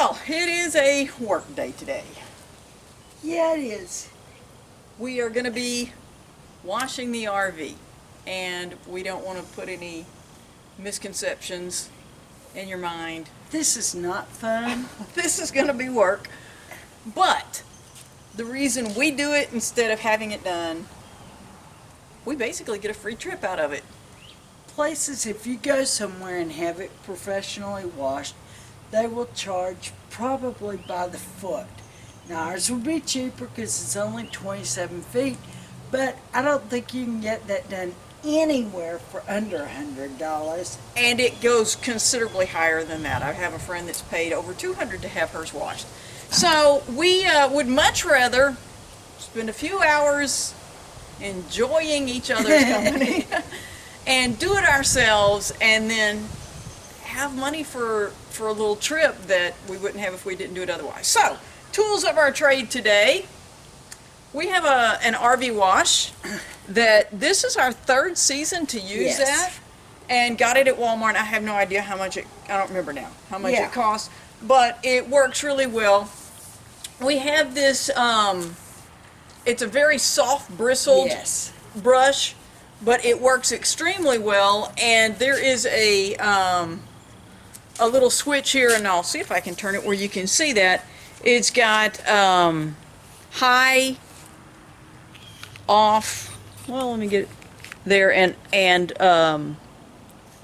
Well, it is a work day today. Yeah, it is. We are going to be washing the RV, and we don't want to put any misconceptions in your mind. This is not fun. This is going to be work, but the reason we do it instead of having it done, we basically get a free trip out of it. Places, if you go somewhere and have it professionally washed, they will charge probably by the foot. Now, ours will be cheaper because it's only 27 feet, but I don't think you can get that done anywhere for under $100. And it goes considerably higher than that. I have a friend that's paid over $200 to have hers washed. So we would much rather spend a few hours enjoying each other's company and do it ourselves, and then have money for a little trip that we wouldn't have if we didn't do it otherwise. So, tools of our trade today. We have an RV wash that this is our third season to use that, and got it at Walmart. I have no idea how much I don't remember now how much it costs, but it works really well. We have this, it's a very soft bristled brush, but it works extremely well, and there is a little switch here, and I'll see if I can turn it where you can see that. It's got high, off, well, let me get it there, and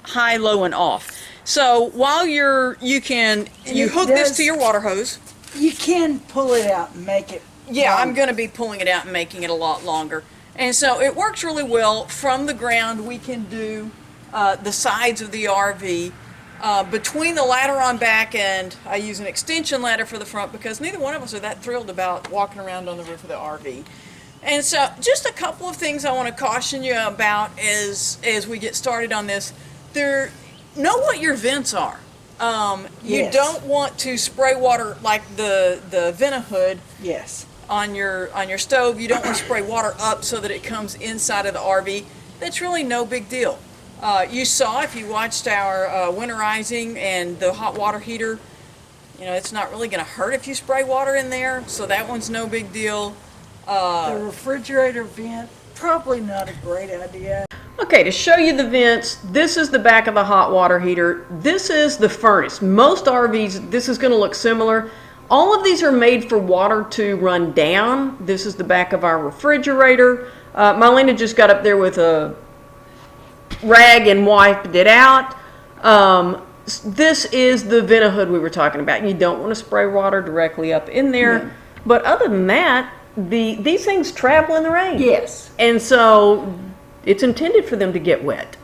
high, low, and off. So while you hook this to your water hose. You can pull it out and make it longer. I'm going to be pulling it out and making it a lot longer. And so it works really well. From the ground, we can do the sides of the RV. Between the ladder on back end, I use an extension ladder for the front because neither one of us are that thrilled about walking around on the roof of the RV. And so just a couple of things I want to caution you about as we get started on this. Know what your vents are. You don't want to spray water like the vent hood on your stove. You don't want to spray water up so that it comes inside of the RV. That's really no big deal. You saw, if you watched our winterizing and the hot water heater, it's not really going to hurt if you spray water in there, so that one's no big deal. The refrigerator vent, probably not a great idea. Okay, to show you the vents, this is the back of the hot water heater. This is the furnace. Most RVs, this is going to look similar. All of these are made for water to run down. This is the back of our refrigerator. Marlena just got up there with a rag and wiped it out. This is the vent hood we were talking about. You don't want to spray water directly up in there. No. But other than that, these things travel in the rain. Yes. And so it's intended for them to get wet.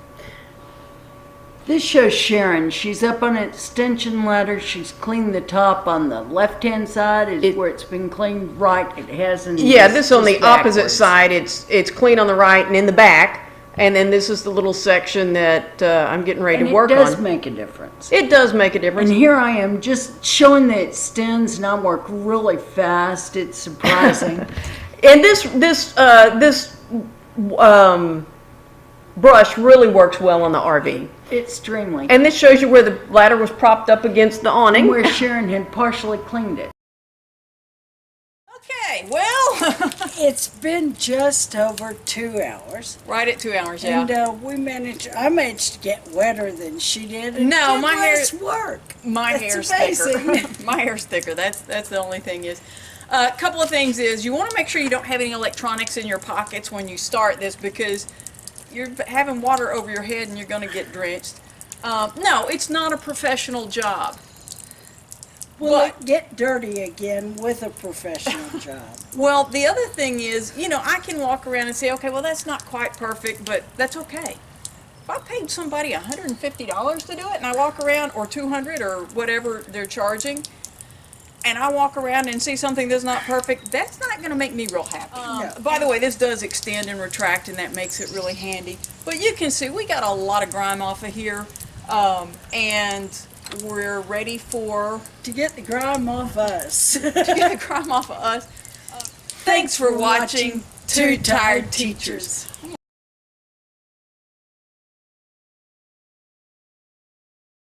This shows Sharon. She's up on an extension ladder. She's cleaned the top on the left-hand side is where it's been cleaned. Right, it hasn't. Yeah, this on the opposite side. It's clean on the right and in the back. And then this is the little section that I'm getting ready to work on. It does make a difference. It does make a difference. And here I am just showing that it extends, and I work really fast. It's surprising. And this brush really works well on the RV. Extremely. And this shows you where the ladder was propped up against the awning. And where Sharon had partially cleaned it. Okay, well, it's been just over 2 hours. Right at 2 hours, yeah. And I managed to get wetter than she did. And no, my hair's work. My hair's thicker. My hair's thicker. That's the only thing is. A couple of things is you want to make sure you don't have any electronics in your pockets when you start this because you're having water over your head and you're going to get drenched. No, it's not a professional job. Will it get dirty again with a professional job? Well, the other thing is, I can walk around and say, okay, well, that's not quite perfect, but that's okay. If I paid somebody $150 to do it and I walk around, or $200 or whatever they're charging, and I walk around and see something that's not perfect, that's not going to make me real happy. No. By the way, this does extend and retract, and that makes it really handy. But you can see we got a lot of grime off of here, and we're ready to get the grime off us. To get the grime off of us. Thanks for watching Two Tired Teachers.